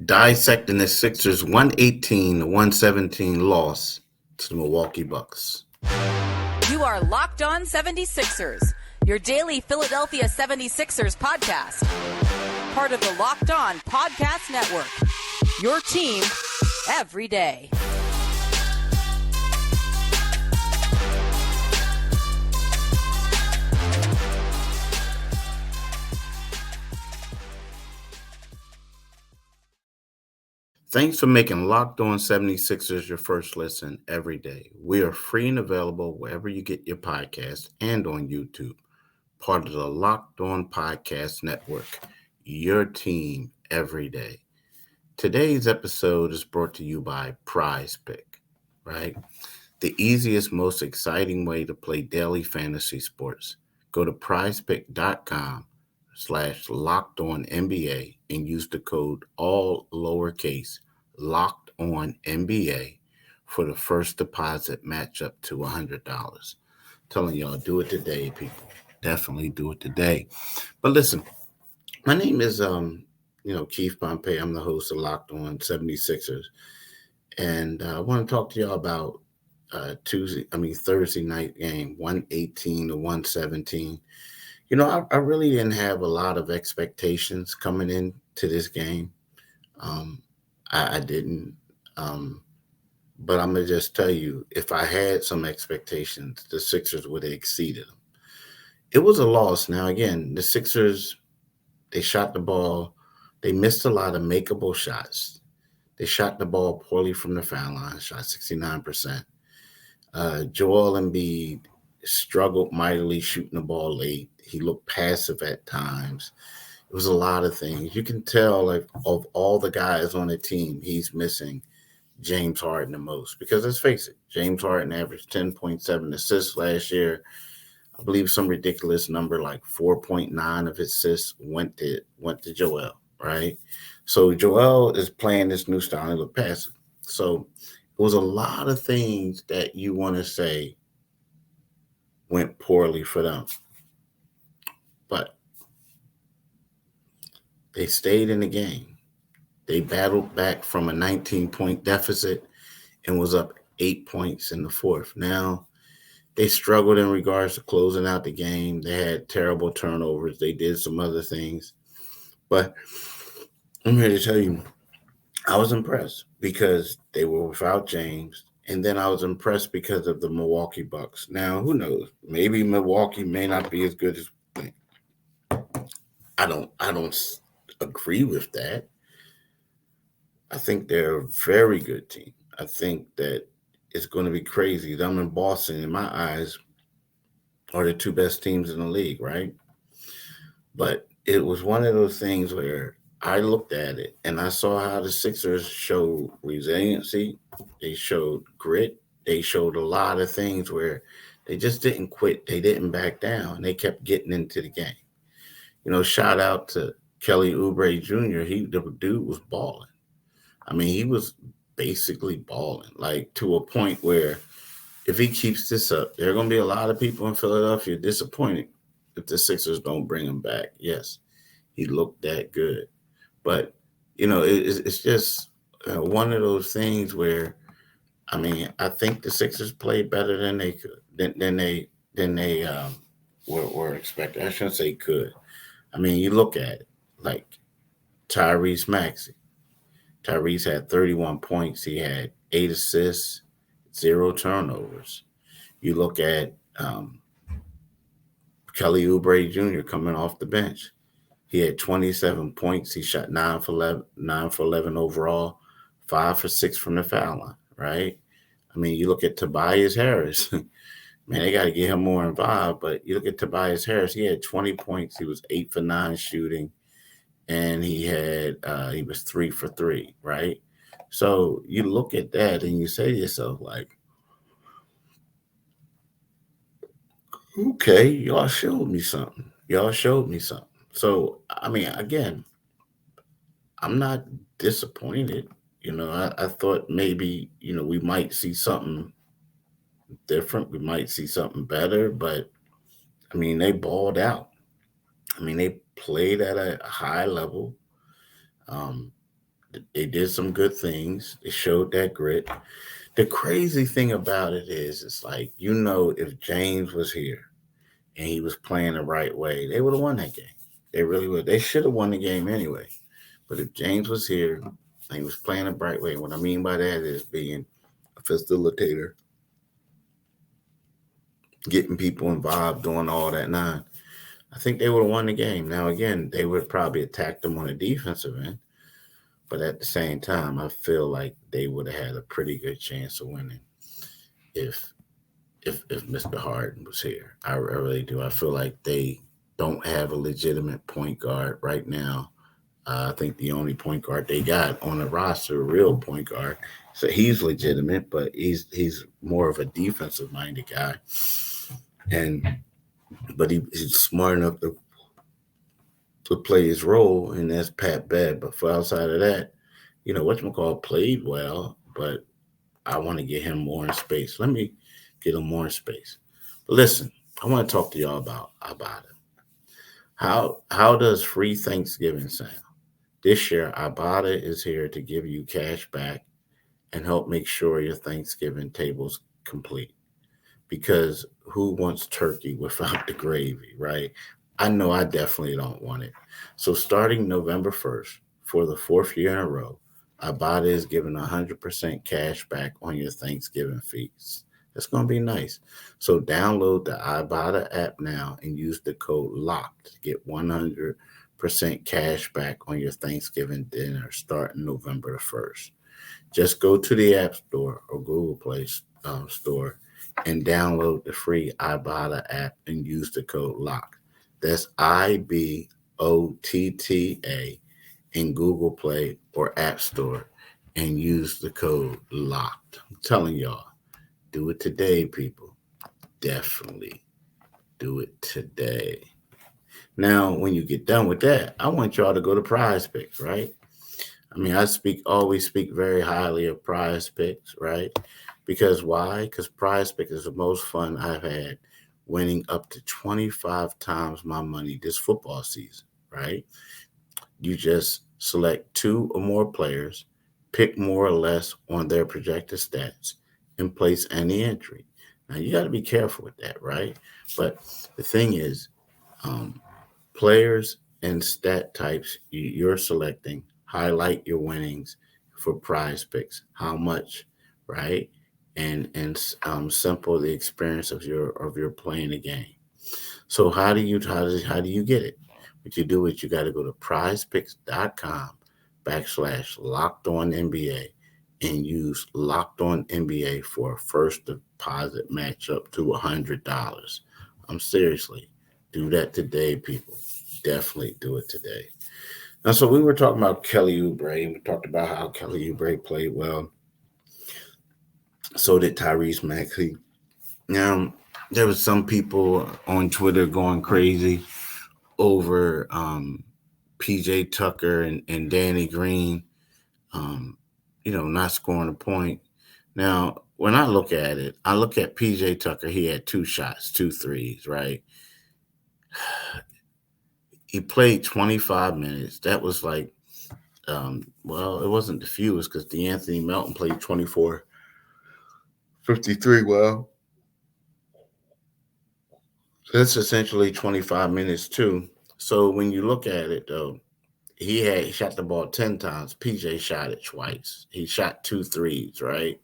dissecting the Sixers 118-117 loss to the Milwaukee Bucks. You are Locked On 76ers, your daily Philadelphia 76ers podcast. Part of the Locked On Podcast Network, your team every day. Thanks for making Locked On 76ers your first listen every day. We are free and available wherever you get your podcasts and on YouTube. Part of the Locked On Podcast Network, your team every day. Today's episode is brought to you by PrizePicks, right? The easiest, most exciting way to play daily fantasy sports. Go to prizepicks.com/LockedOnNBA and use the code all lowercase LockedOnNBA for the first deposit match up to $100. Telling y'all, do it today, people. Definitely do it today. But listen, my name is Keith Pompey. I'm the host of Locked On 76ers. And I want to talk to y'all about Thursday night game, 118-117. I really didn't have a lot of expectations coming into this game. I didn't. But I'm going to just tell you, if I had some expectations, the Sixers would have exceeded them. It was a loss. Now, again, the Sixers, they shot the ball. They missed a lot of makeable shots. They shot the ball poorly from the foul line, shot 69%. Joel Embiid struggled mightily shooting the ball late. He looked passive at times. It was a lot of things. You can tell, like, of all the guys on the team, he's missing James Harden the most. Because let's face it, James Harden averaged 10.7 assists last year. I believe some ridiculous number like 4.9 of his assists went to Joel, right? So Joel is playing this new style and look passive. So it was a lot of things that you want to say went poorly for them. But they stayed in the game. They battled back from a 19-point deficit and was up 8 points in the fourth. Now, they struggled in regards to closing out the game. They had terrible turnovers. They did some other things. But I'm here to tell you, I was impressed because they were without James. And then I was impressed because of the Milwaukee Bucks. Now, who knows? Maybe Milwaukee may not be as good as we think. I don't agree with that. I think they're a very good team. I think that it's going to be crazy. Them and Boston, in my eyes, are the two best teams in the league, right? But it was one of those things where I looked at it and I saw how the Sixers showed resiliency. They showed grit. They showed a lot of things where they just didn't quit. They didn't back down. They kept getting into the game. Shout out to Kelly Oubre Jr. The dude was balling. I mean, he was basically balling, like to a point where if he keeps this up, there are going to be a lot of people in Philadelphia disappointed if the Sixers don't bring him back. Yes, he looked that good. But, it's just one of those things where, I think the Sixers played better than they could, than they were expected. I shouldn't say could. You look at it, like Tyrese Maxey. Tyrese had 31 points. He had 8 assists, 0 turnovers. You look at Kelly Oubre Jr. coming off the bench. He had 27 points. He shot 9 for 11 overall, 5 for 6 from the foul line, right? You look at Tobias Harris. Man, they got to get him more involved. But you look at Tobias Harris. He had 20 points. He was 8 for 9 shooting. And he was 3 for 3, right? So you look at that and you say to yourself, like, okay, y'all showed me something. So, again, I'm not disappointed. I thought maybe, we might see something different. We might see something better. But, they balled out. They played at a high level. They did some good things. They showed that grit. The crazy thing about it is, it's like, if James was here and he was playing the right way, they would have won that game. They really would. They should have won the game anyway. But if James was here and he was playing the right way, what I mean by that is being a facilitator, getting people involved, doing all that nine, I think they would have won the game. Now, again, they would probably attack them on the defensive end. But at the same time, I feel like they would have had a pretty good chance of winning if Mr. Harden was here. I really do. I feel like they don't have a legitimate point guard right now. I think the only point guard they got on the roster, a real point guard, so he's legitimate, but he's more of a defensive minded guy, but he's smart enough to play his role, and that's Pat Bev. But for outside of that, whatchamacallit played well, but I want to get him more in space. Let me get him more in space. But listen, I want to talk to y'all about it. How does free Thanksgiving sound? This year, Ibotta is here to give you cash back and help make sure your Thanksgiving table's complete. Because who wants turkey without the gravy, right? I know I definitely don't want it. So starting November 1st, for the fourth year in a row, Ibotta is giving 100% cash back on your Thanksgiving feast. That's going to be nice. So download the Ibotta app now and use the code LOCKED to get 100% cash back on your Thanksgiving dinner starting November the 1st. Just go to the App Store or Google Play Store and download the free Ibotta app and use the code LOCKED. That's IBOTTA in Google Play or App Store and use the code LOCKED. I'm telling y'all, do it today, people. Definitely do it today. Now, when you get done with that, I want y'all to go to PrizePicks, right? I mean, I always speak very highly of PrizePicks, right? Because why? Because PrizePicks is the most fun I've had, winning up to 25 times my money this football season, right? You just select two or more players, pick more or less on their projected stats, and place any entry. Now, you got to be careful with that, right? But the thing is, players and stat types you're selecting highlight your winnings for PrizePicks. How much, right? And simple the experience of your playing the game. So how do you get it? What you do is you got to go to prizepicks.com/LockedOnNBA and use Locked On NBA for a first deposit match up to $100. Seriously, do that today, people. Definitely do it today. Now, so we were talking about Kelly Oubre. We talked about how Kelly Oubre played well. So did Tyrese Maxey. Now, there was some people on Twitter going crazy over PJ Tucker and Danny Green, not scoring a point. Now, when I look at it, I look at PJ Tucker. He had 2 shots, 2 threes, right? He played 25 minutes. That was like, it wasn't the fewest because DeAnthony Melton played 24-53. Well, that's essentially 25 minutes too. So when you look at it, though, he shot the ball 10 times. PJ shot it twice. He shot 2 threes, right?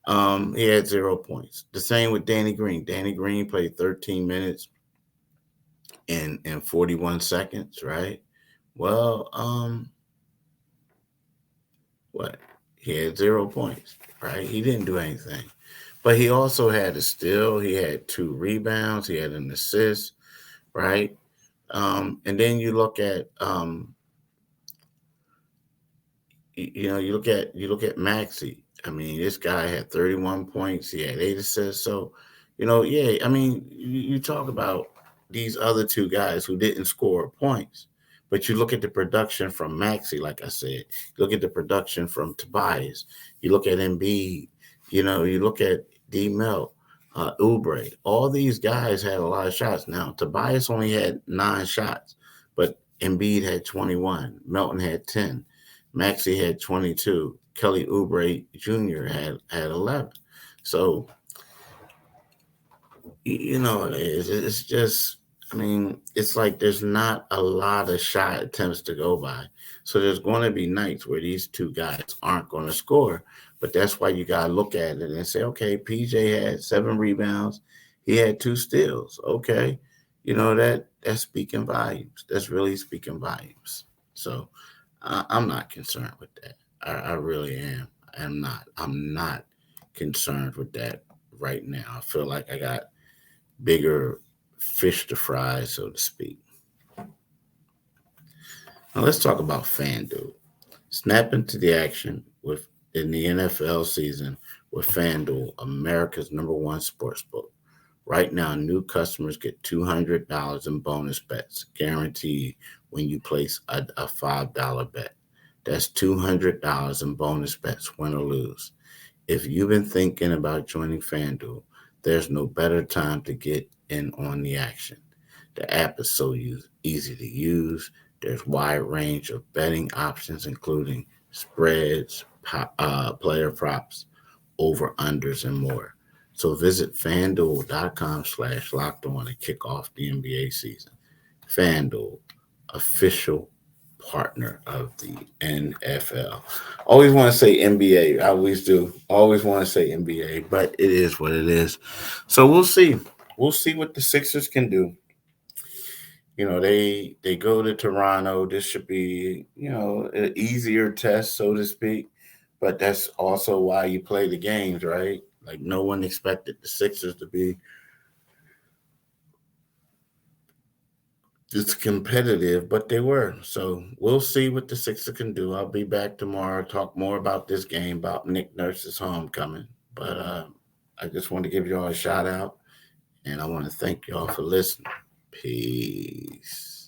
He had 0 points. The same with Danny Green. Danny Green played 13 minutes and 41 seconds, right? Well, he had 0 points, right? He didn't do anything. But he also had a steal. He had 2 rebounds. He had an assist, right? And then you look at you look at Maxey. I mean, this guy had 31 points. He had 8 assists. So, you talk about these other 2 guys who didn't score points, but you look at the production from Maxey, like I said. You look at the production from Tobias. You look at Embiid. You look at D-Mel, Oubre. All these guys had a lot of shots. Now, Tobias only had 9 shots, but Embiid had 21. Melton had 10. Maxey had 22. Kelly Oubre Jr. had 11. So you know what it is. It's just, I mean, it's like there's not a lot of shot attempts to go by. So there's going to be nights where these two guys aren't going to score. But that's why you got to look at it and say, okay, PJ had 7 rebounds. He had 2 steals. Okay. That's speaking volumes. That's really speaking volumes. So I'm not concerned with that. I really am. I'm not concerned with that right now. I feel like I got bigger fish to fry, so to speak. Now let's talk about FanDuel. Snap into the action with in the NFL season with FanDuel, America's #1 sportsbook. Right now, new customers get $200 in bonus bets guaranteed when you place a $5 bet. That's $200 in bonus bets, win or lose. If you've been thinking about joining FanDuel, there's no better time to get in on the action. The app is so easy to use. There's wide range of betting options, including spreads, player props, over unders, and more. So visit fanduel.com/locked on and kick off the NBA season. FanDuel, official partner of the NFL. Always want to say NBA. I always do. Always want to say NBA, but it is what it is. So we'll see. We'll see what the Sixers can do. They go to Toronto. This should be, an easier test, so to speak. But that's also why you play the games, right? Like no one expected the Sixers to be it's competitive, but they were. So we'll see what the Sixers can do. I'll be back tomorrow, talk more about this game, about Nick Nurse's homecoming. But I just want to give you all a shout out, and I want to thank you all for listening. Peace.